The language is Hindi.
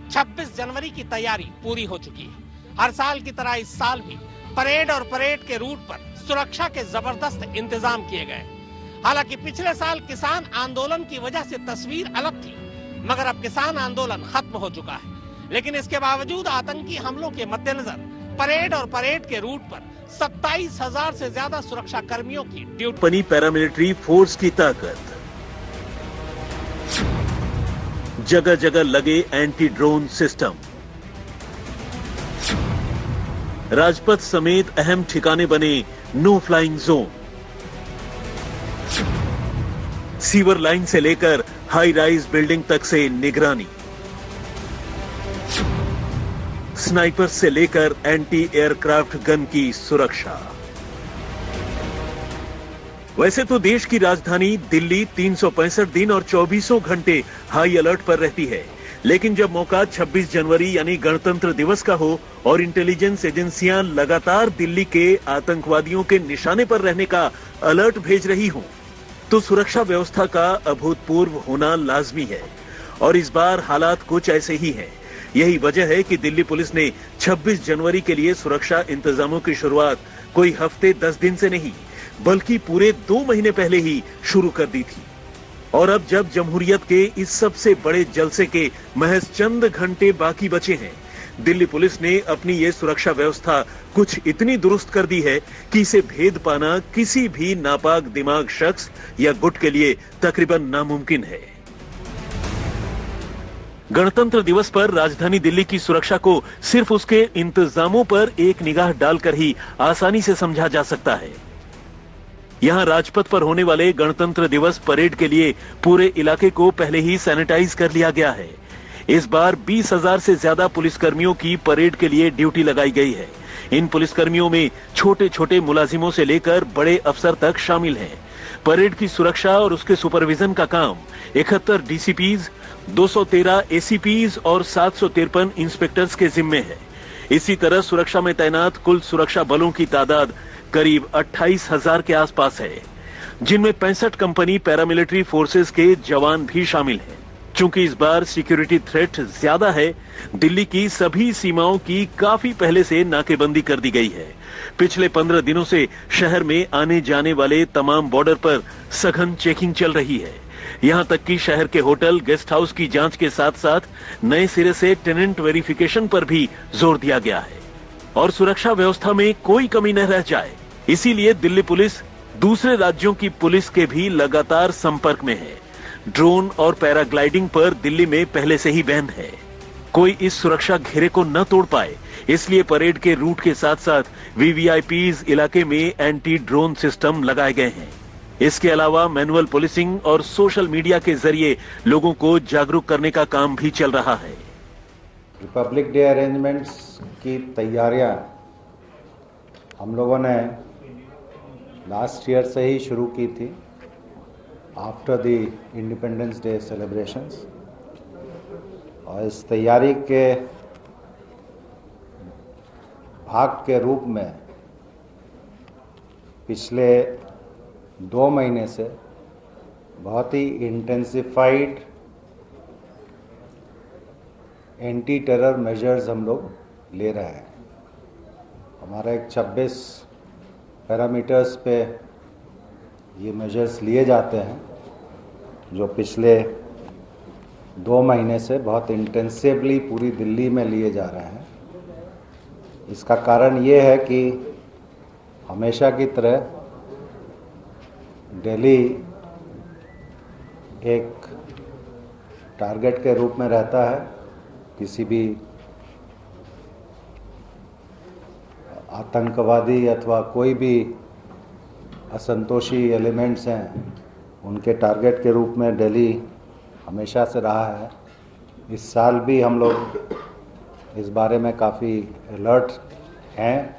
26 जनवरी की तैयारी पूरी हो चुकी है। हर साल की तरह इस साल भी परेड और परेड के रूट पर सुरक्षा के जबरदस्त इंतजाम किए गए। हालांकि पिछले साल किसान आंदोलन की वजह से तस्वीर अलग थी, मगर अब किसान आंदोलन खत्म हो चुका है। लेकिन इसके बावजूद आतंकी हमलों के मद्देनजर परेड और परेड के रूट पर 27,000 से ज्यादा सुरक्षा कर्मियों की ड्यूटी बनी पैरामिलिट्री फोर्स की ताकत, जगह जगह लगे एंटी ड्रोन सिस्टम, राजपथ समेत अहम ठिकाने बने no flying zone, sewer line से लेकर हाई राइज बिल्डिंग तक से निगरानी, स्नाइपर से लेकर एंटी एयरक्राफ्ट गन की सुरक्षा। वैसे तो देश की राजधानी दिल्ली 365 दिन और 24 घंटे हाई अलर्ट पर रहती है, लेकिन जब मौका 26 जनवरी यानी गणतंत्र दिवस का हो और इंटेलिजेंस एजेंसियां लगातार दिल्ली के आतंकवादियों के निशाने पर रहने का अलर्ट भेज रही हों, तो सुरक्षा व्यवस्था का अभूतपूर्व होना लाजमी है। और इस बार हालात कुछ ऐसे ही हैं। यही वजह है कि दिल्ली पुलिस ने 26 जनवरी के लिए सुरक्षा इंतजामों की शुरुआत कोई हफ्ते 10 दिन से नहीं, बल्कि पूरे 2 महीने पहले ही शुरू कर दी थी। और अब जब जमहूरियत के इस सबसे बड़े जलसे के महज चंद घंटे बाकी बचे हैं, दिल्ली पुलिस ने अपनी ये सुरक्षा व्यवस्था कुछ इतनी दुरुस्त कर दी है कि इसे भेद पाना किसी भी नापाक दिमाग शख्स या गुट के लिए तकरीबन नामुमकिन है। गणतंत्र दिवस पर राजधानी दिल्ली की सुरक्षा को सिर्फ उसके इंतजामों पर एक निगाह डालकर ही आसानी से समझा जा सकता है। यहां राजपथ पर होने वाले गणतंत्र दिवस परेड के लिए पूरे इलाके को पहले ही सैनिटाइज कर लिया गया है। इस बार 20,000 से ज्यादा पुलिसकर्मियों की परेड के लिए ड्यूटी लगाई गई है। इन पुलिसकर्मियों में छोटे छोटे मुलाजिमों से लेकर बड़े अफसर तक शामिल हैं। परेड की सुरक्षा और उसके सुपरविजन का काम 71 डीसीपीज, 213 एसीपीज और 753 इंस्पेक्टर्स के जिम्मे है। इसी तरह सुरक्षा में तैनात कुल सुरक्षा बलों की तादाद करीब 28,000 के आसपास है, जिनमें 65 कंपनी पैरामिलिट्री फोर्सेस के जवान भी शामिल हैं। चूंकि इस बार सिक्योरिटी थ्रेट ज्यादा है, दिल्ली की सभी सीमाओं की काफी पहले से नाकेबंदी कर दी गई है। पिछले 15 दिनों से शहर में आने जाने वाले तमाम बॉर्डर पर सघन चेकिंग चल रही है। यहां तक कि शहर के होटल, गेस्ट हाउस की जांच के साथ साथ नए सिरे से टेनेंट वेरिफिकेशन पर भी जोर दिया गया है और सुरक्षा व्यवस्था में कोई कमी न रह जाए, इसीलिए दिल्ली पुलिस दूसरे राज्यों की पुलिस के भी लगातार संपर्क में है। ड्रोन और पैराग्लाइडिंग पर दिल्ली में पहले से ही बैन है। कोई इस सुरक्षा घेरे को न तोड़ पाए, इसलिए परेड के रूट के साथ साथ वीवीआईपीज इलाके में एंटी ड्रोन सिस्टम लगाए गए हैं। इसके अलावा मैनुअल पुलिसिंग और सोशल मीडिया के जरिए लोगों को जागरूक करने का काम भी चल रहा है। रिपब्लिक डे अरेंजमेंट्स की तैयारियां हम लोगों ने लास्ट ईयर से ही शुरू की थी, after the independence day celebrations. और इस तैयारी के भाग के रूप में पिछले 2 महीने से बहुत ही इंटेंसिफाइड एंटी टेरर मेजर्स हम लोग ले रहे हैं। हमारा एक 26 पैरामीटर्स पे ये मेजर्स लिए जाते हैं, जो पिछले 2 महीने से बहुत इंटेंसिवली पूरी दिल्ली में लिए जा रहे हैं। इसका कारण ये है कि हमेशा की तरह दिल्ली एक टारगेट के रूप में रहता है। किसी भी आतंकवादी अथवा कोई भी असंतोषी एलिमेंट्स हैं, उनके टारगेट के रूप में दिल्ली हमेशा से रहा है। इस साल भी हम लोग इस बारे में काफ़ी अलर्ट हैं।